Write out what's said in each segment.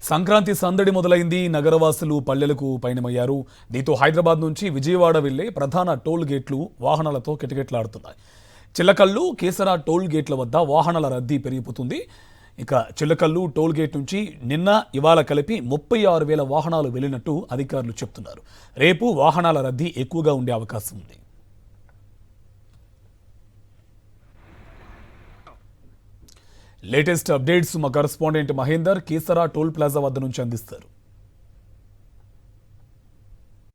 సంక్రాంతి సందడి మొదలైంది. నగరవాసులు పల్లెలకు పయనమయ్యారు. దీంతో హైదరాబాద్ నుంచి విజయవాడ వెళ్లే ప్రధాన టోల్ గేట్లు వాహనాలతో కిటకిటలాడుతున్నాయి. చిల్లకల్లు, కేసరా టోల్ గేట్ల వద్ద వాహనాల రద్దీ పెరిగిపోతుంది. ఇక చిల్లకల్లు టోల్ గేట్ నుంచి నిన్న ఇవాళ కలిపి 36,000 వాహనాలు వెళ్లినట్టు అధికారులు చెప్తున్నారు. రేపు వాహనాల రద్దీ ఎక్కువగా ఉండే అవకాశం ఉంది. లేటెస్ట్ అప్డేట్స్ మా correspondent Mahender Kesara toll plaza వద్ద నుంచి అందిస్తారు.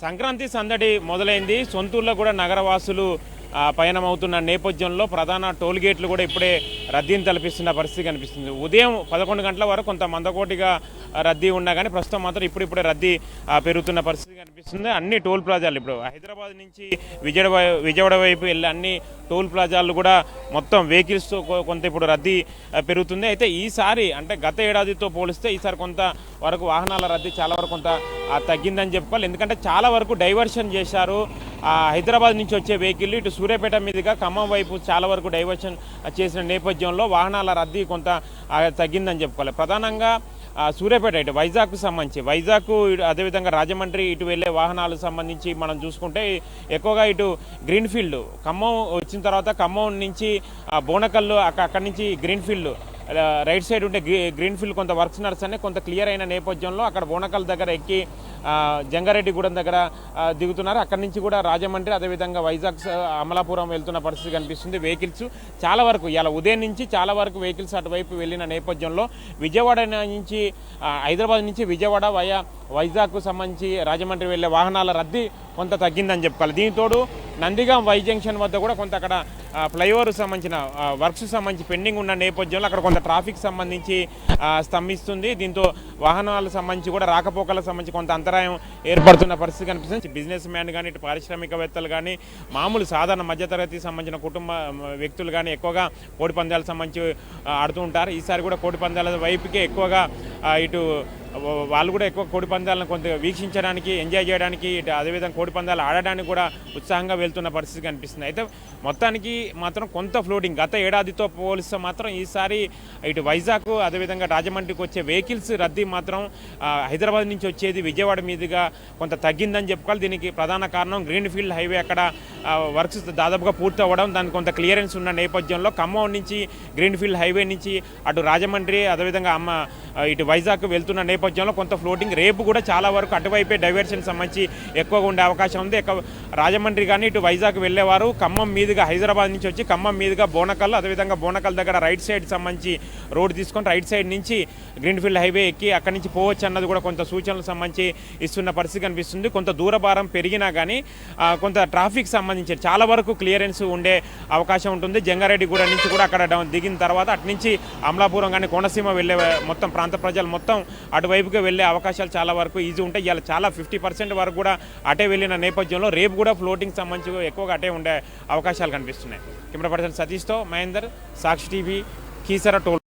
సంక్రాంతి సందడి మొదలైంది. సొంతూరులో కూడా నగరవాసులు పయనమవుతున్న నేపథ్యంలో ప్రధాన టోల్ గేట్లు కూడా ఇప్పుడే రద్దీని తలపిస్తున్న పరిస్థితి కనిపిస్తుంది. ఉదయం 11 గంటల వరకు కొంత మందకోటిగా రద్దీ ఉన్నా కానీ ప్రస్తుతం మాత్రం ఇప్పుడిప్పుడే రద్దీ పెరుగుతున్న పరిస్థితి కనిపిస్తుంది. అన్ని టోల్ ప్లాజాలు ఇప్పుడు హైదరాబాద్ నుంచి విజయవాడ వైపు వెళ్ళి అన్ని టోల్ ప్లాజాలు కూడా మొత్తం వెహికల్స్తో కొంత ఇప్పుడు రద్దీ పెరుగుతుంది. అయితే ఈసారి అంటే గత ఏడాదితో పోలిస్తే ఈసారి కొంత వరకు వాహనాల రద్దీ చాలా వరకు కొంత తగ్గిందని చెప్పుకోవాలి. ఎందుకంటే చాలా వరకు డైవర్షన్ చేశారు. హైదరాబాద్ నుంచి వచ్చే వెహికల్ ఇటు సూర్యాపేట మీదుగా ఖమ్మం వైపు చాలా వరకు డైవర్షన్ చేసిన నేపథ్యంలో వాహనాల రద్దీ కొంత తగ్గిందని చెప్పుకోవాలి. ప్రధానంగా సూర్యాపేట ఇటు వైజాగ్కు సంబంధించి వైజాగ్ అదేవిధంగా రాజమండ్రి ఇటు వెళ్ళే వాహనాలకు సంబంధించి మనం చూసుకుంటే ఎక్కువగా ఇటు గ్రీన్ఫీల్డ్ ఖమ్మం వచ్చిన తర్వాత ఖమ్మం నుంచి బోనకల్లు అక్కడి నుంచి గ్రీన్ఫీల్డ్ రైట్ సైడ్ ఉంటే గ్రీన్ఫీల్డ్ కొంత వర్క్స్ నడుస్తానే కొంత క్లియర్ అయిన నేపథ్యంలో అక్కడ బోనకల్ దగ్గర ఎక్కి జంగారెడ్డిగూడెం దగ్గర దిగుతున్నారు. అక్కడి నుంచి కూడా రాజమండ్రి అదేవిధంగా వైజాగ్ అమలాపురం వెళ్తున్న పరిస్థితి కనిపిస్తుంది. వెహికల్స్ చాలా వరకు ఇలా ఉదయం నుంచి చాలా వరకు వెహికల్స్ అటువైపు వెళ్ళిన నేపథ్యంలో విజయవాడ నుంచి హైదరాబాద్ నుంచి విజయవాడ వైజాగ్కు సంబంధించి రాజమండ్రి వెళ్ళే వాహనాల రద్దీ కొంత తగ్గిందని చెప్పుకోవాలి. దీనితోడు నందిగాం వై జంక్షన్ వద్ద కూడా కొంత అక్కడ ఫ్లైఓవర్ సంబంధించిన వర్క్స్ సంబంధించి పెండింగ్ ఉన్న నేపథ్యంలో అక్కడ కొంత ట్రాఫిక్ సంబంధించి స్తంభిస్తుంది. దీంతో వాహనాలకు సంబంధించి కూడా రాకపోకలకు సంబంధించి కొంత అంతరాయం ఏర్పడుతున్న పరిస్థితి కనిపిస్తుంది. బిజినెస్ మ్యాన్ కానీ ఇటు పారిశ్రామికవేత్తలు కానీ మామూలు సాధారణ మధ్యతరగతికి సంబంధించిన కుటుంబ వ్యక్తులు కానీ ఎక్కువగా కోడి పందాలకు సంబంధించి ఆడుతూ ఉంటారు. ఈసారి కూడా కోడి పందాల వైపుకే ఎక్కువగా ఇటు వాళ్ళు కూడా ఎక్కువ కోడి పందాలను కొంత వీక్షించడానికి ఎంజాయ్ చేయడానికి ఇటు అదేవిధంగా కోడి పందాలు ఆడడానికి కూడా ఉత్సాహంగా వెళ్తున్న పరిస్థితి కనిపిస్తుంది. అయితే మొత్తానికి మాత్రం కొంత ఫ్లోటింగ్ గత ఏడాదితో పోలిస్తే మాత్రం ఈసారి ఇటు వైజాగ్ అదేవిధంగా రాజమండ్రికి వచ్చే వెహికల్స్ రద్దీ మాత్రం హైదరాబాద్ నుంచి వచ్చేది విజయవాడ మీదుగా కొంత తగ్గిందని చెప్పుకోవాలి. దీనికి ప్రధాన కారణం గ్రీన్ఫీల్డ్ హైవే అక్కడ వర్క్స్ దాదాపుగా పూర్తి అవ్వడం, దానికి కొంత క్లియరెన్స్ ఉన్న నేపథ్యంలో ఖమ్మం నుంచి గ్రీన్ఫీల్డ్ హైవే నుంచి అటు రాజమండ్రి అదేవిధంగా ఇటు వైజాగ్ వెళ్తున్న నేపథ్యంలో కొంత ఫ్లోటింగ్ రేపు కూడా చాలా వరకు అటువైపే డైవర్షన్ సంబంధించి ఎక్కువగా ఉండే అవకాశం ఉంది. రాజమండ్రి కానీ ఇటు వైజాగ్ వెళ్ళేవారు ఖమ్మం మీదుగా హైదరాబాద్ నుంచి వచ్చి ఖమ్మం మీదుగా బోనకల్ అదేవిధంగా బోనకల్ దగ్గర రైట్ సైడ్ సంబంధించి రోడ్ తీసుకొని రైట్ సైడ్ నుంచి గ్రీన్ఫీల్డ్ హైవే ఎక్కి అక్కడి నుంచి పోవచ్చు అన్నది కూడా కొంత సూచనలు సంబంధించి ఇస్తున్న పరిస్థితి కనిపిస్తుంది. కొంత దూరభారం పెరిగినా కానీ కొంత ట్రాఫిక్ సంబంధించి చాలా వరకు క్లియరెన్స్ ఉండే అవకాశం ఉంటుంది. జంగారెడ్డిగూడెం నుంచి కూడా అక్కడ దిగిన తర్వాత అటు నుంచి అమలాపురం కానీ కోనసీమ వెళ్ళే మొత్తం ప్రాంత ప్రజలు మొత్తం అటువైపుగా వెళ్ళే అవకాశాలు చాలా వరకు ఈజీ ఉంటాయి. ఇవాళ చాలా 50% వరకు కూడా అటే వెళ్ళిన నేపథ్యంలో రేపు కూడా ఫ్లోటింగ్ సంబంధించి ఎక్కువగా అటే ఉండే అవకాశాలు కనిపిస్తున్నాయి. కెమెరా పర్సన్ సతీష్తో మహేందర్, సాక్షి టీవీ, కీసరా టోల్.